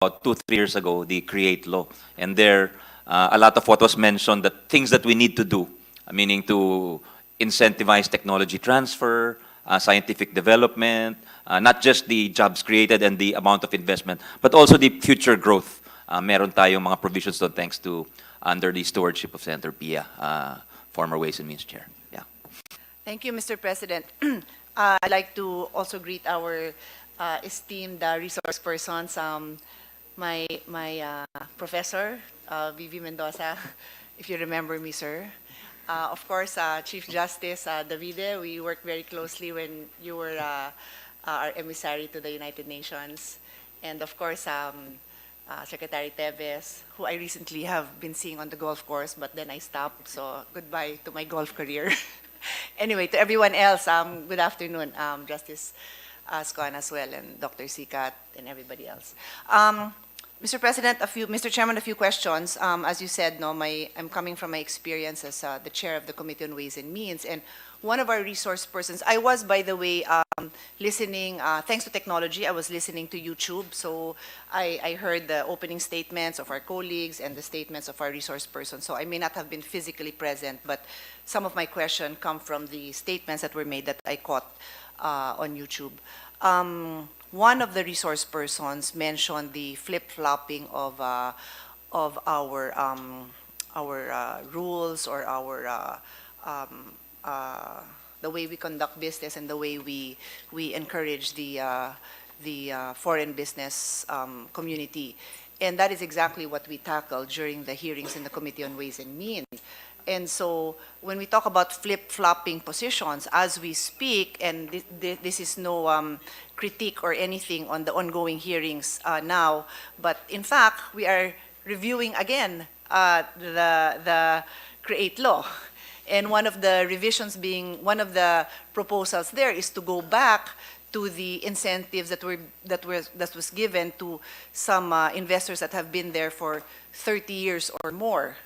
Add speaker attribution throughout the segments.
Speaker 1: about 2, 3 years ago, the CREATE law. And there, a lot of what was mentioned, the things that we need to do, meaning to incentivize technology transfer, scientific development, not just the jobs created and the amount of investment, but also the future growth. Meron tayong mga provisions doon thanks to under the stewardship of Senator Pia, former Ways and Means Chair. Yeah.
Speaker 2: Thank you, Mr. President. I'd like to also greet our esteemed resource persons, my professor, Vivi Mendoza, if you remember me, sir. Of course, Chief Justice Davide, we worked very closely when you were our emissary to the United Nations. And of course, Secretary Teves, who I recently have been seeing on the golf course, but then I stopped, so goodbye to my golf career. Anyway, to everyone else, good afternoon, Justice Scan as well, and Dr. Sikat, and everybody else. Mr. President, Mr. Chairman, a few questions. As you said, I'm coming from my experience as the chair of the Committee on Ways and Means, and one of our resource persons, I was, by the way, listening, thanks to technology, I was listening to YouTube, so I heard the opening statements of our colleagues and the statements of our resource persons, so I may not have been physically present, but some of my questions come from the statements that were made that I caught on YouTube. One of the resource persons mentioned the flip-flopping of our rules or our the way we conduct business and the way we encourage the foreign business community. And that is exactly what we tackled during the hearings in the Committee on Ways and Means. And so when we talk about flip-flopping positions, as we speak, and this is no critique or anything on the ongoing hearings now, but in fact, we are reviewing again the CREATE law. And one of the revisions being, one of the proposals there is to go back to the incentives that was given to some investors that have been there for 30 years or more.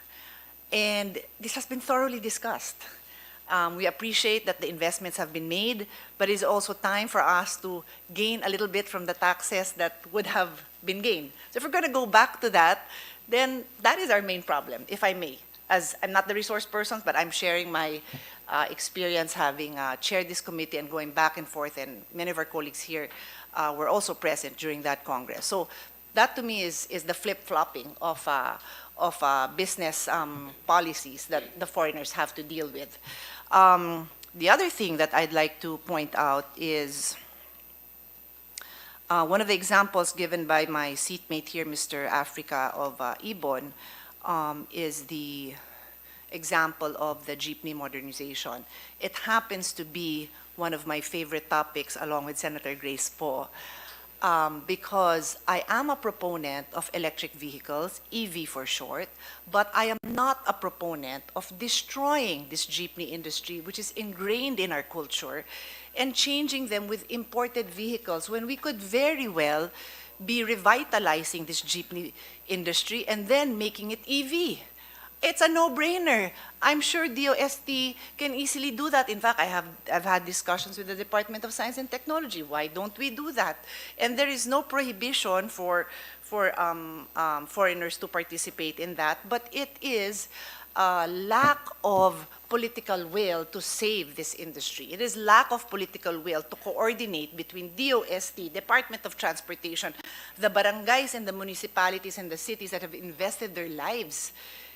Speaker 2: And this has been thoroughly discussed. We appreciate that the investments have been made, but it's also time for us to gain a little bit from the taxes that would have been gained. So if we're going to go back to that, then that is our main problem, if I may. As I'm not the resource person, but I'm sharing my experience having chaired this committee and going back and forth, and many of our colleagues here were also present during that Congress. So that to me is the flip-flopping of business policies that the foreigners have to deal with. The other thing that I'd like to point out is one of the examples given by my seatmate here, Mr. Africa of Ibon, is the example of the jeepney modernization. It happens to be one of my favorite topics along with Senator Grace Poe. Because I am a proponent of electric vehicles, EV for short, but I am not a proponent of destroying this jeepney industry, which is ingrained in our culture, and changing them with imported vehicles when we could very well be revitalizing this jeepney industry and then making it EV. It's a no-brainer. I'm sure DOST can easily do that. In fact, I've had discussions with the Department of Science and Technology. Why don't we do that? And there is no prohibition for foreigners to participate in that, but it is a lack of political will to save this industry. It is lack of political will to coordinate between DOST, Department of Transportation, the barangays and the municipalities and the cities that have invested their lives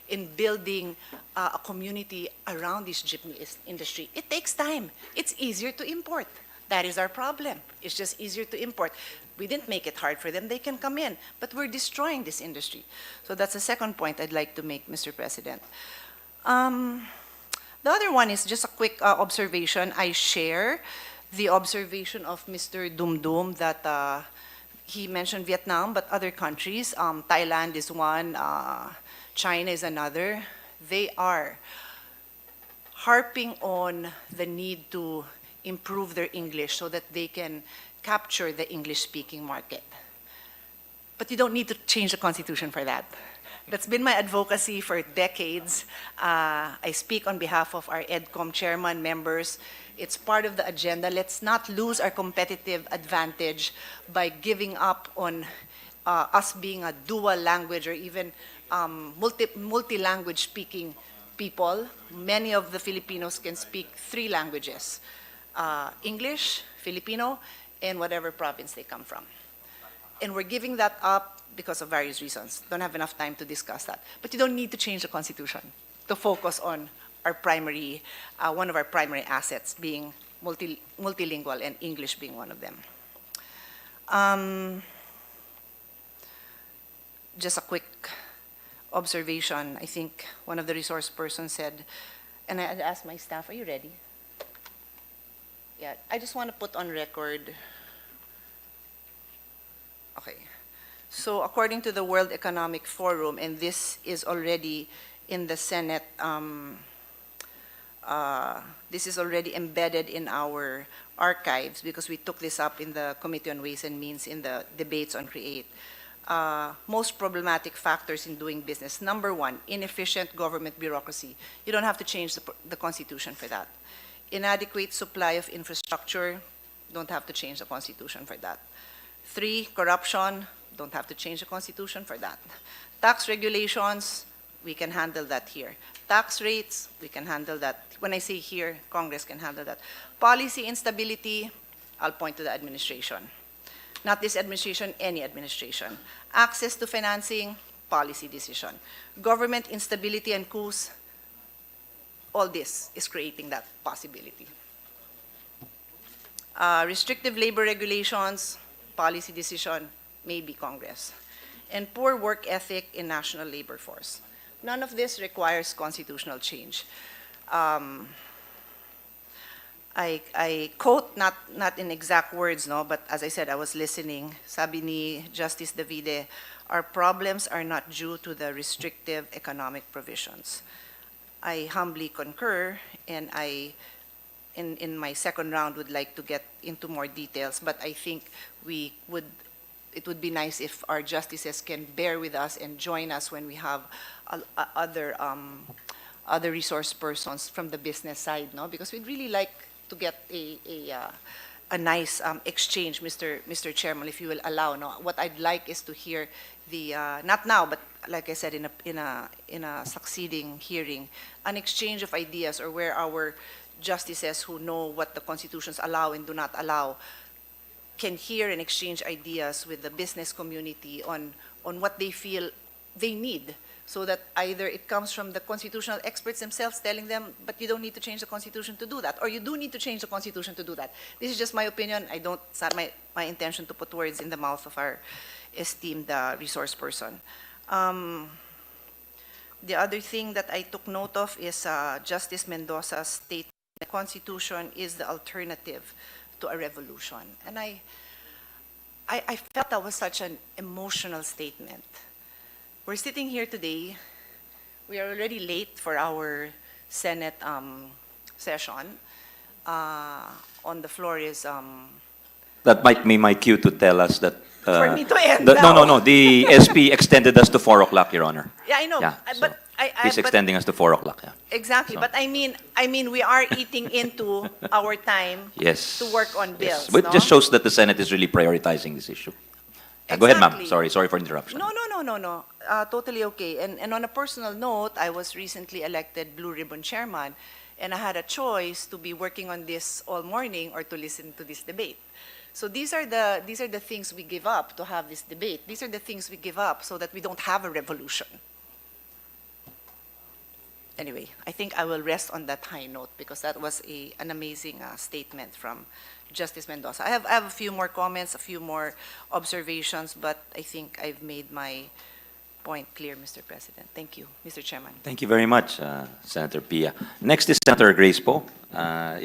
Speaker 2: in building a community around this jeepney industry. It takes time. It's easier to import. That is our problem. It's just easier to import. We didn't make it hard for them. They can come in, but we're destroying this industry. So that's the second point I'd like to make, Mr. President. The other one is just a quick observation. I share the observation of Mr. Dumdum that he mentioned Vietnam, but other countries. Thailand is one. China is another. They are harping on the need to improve their English so that they can capture the English-speaking market. But you don't need to change the Constitution for that. That's been my advocacy for decades. I speak on behalf of our EDCOM chairman, members. It's part of the agenda. Let's not lose our competitive advantage by giving up on us being a dual language or even multi-language speaking people. Many of the Filipinos can speak 3 languages, English, Filipino, and whatever province they come from. And we're giving that up because of various reasons. Don't have enough time to discuss that. But you don't need to change the Constitution to focus on our primary, one of our primary assets being multilingual and English being one of them. Just a quick observation. I think one of the resource persons said, and I had asked my staff, are you ready? Yeah, I just want to put on record. Okay. So according to the World Economic Forum, and this is already in the Senate, this is already embedded in our archives because we took this up in the Committee on Ways and Means in the debates on CREATE. Most problematic factors in doing business. Number 1, inefficient government bureaucracy. You don't have to change the Constitution for that. Inadequate supply of infrastructure. Don't have to change the Constitution for that. 3, corruption. Don't have to change the Constitution for that. Tax regulations. We can handle that here. Tax rates, we can handle that. When I say here, Congress can handle that. Policy instability, I'll point to the administration. Not this administration, any administration. Access to financing, policy decision. Government instability and coups, all this is creating that possibility. Restrictive labor regulations, policy decision, maybe Congress. And poor work ethic in national labor force. None of this requires constitutional change. I quote, not in exact words, no, but as I said, I was listening. Sabi ni Justice Davide, our problems are not due to the restrictive economic provisions. I humbly concur, and in my second round, would like to get into more details, but I think it would be nice if our justices can bear with us and join us when we have other resource persons from the business side, no? Because we'd really like to get a nice exchange, Mr. Chairman, if you will allow. No, what I'd like is to hear the not now, but like I said, in a succeeding hearing, an exchange of ideas, or where our justices who know what the constitutions allow and do not allow can hear and exchange ideas with the business community on what they feel they need, so that either it comes from the constitutional experts themselves telling them, but you don't need to change the Constitution to do that, or you do need to change the Constitution to do that. This is just my opinion. It's not my intention to put words in the mouth of our esteemed resource person. The other thing that I took note of is Justice Mendoza's statement, the Constitution is the alternative to a revolution. And I felt that was such an emotional statement. We're sitting here today. We are already late for our Senate session. On the floor is...
Speaker 1: That might be my cue to tell us that...
Speaker 2: for me to end
Speaker 1: now. No. The SP extended us to 4 o'clock, Your Honor.
Speaker 2: Yeah, I know.
Speaker 1: Yeah,
Speaker 2: But
Speaker 1: he's extending us to 4 o'clock. Yeah.
Speaker 2: Exactly.
Speaker 1: So.
Speaker 2: But I mean, we are eating into our time
Speaker 1: Yes.
Speaker 2: to work on bills.
Speaker 1: Yes. But
Speaker 2: no?
Speaker 1: it just shows that the Senate is really prioritizing this issue. Go ahead, ma'am.
Speaker 2: Exactly.
Speaker 1: Sorry for interruption.
Speaker 2: No. Totally okay. And on a personal note, I was recently elected Blue Ribbon Chairman, and I had a choice to be working on this all morning or to listen to this debate. So these are the things we give up to have this debate. These are the things we give up so that we don't have a revolution. Anyway, I think I will rest on that high note because that was an amazing statement from Justice Mendoza. I have a few more comments, a few more observations, but I think I've made my point clear, Mr. President. Thank you, Mr. Chairman.
Speaker 1: Thank you very much, Senator Pia. Next is Senator Grace Poe. If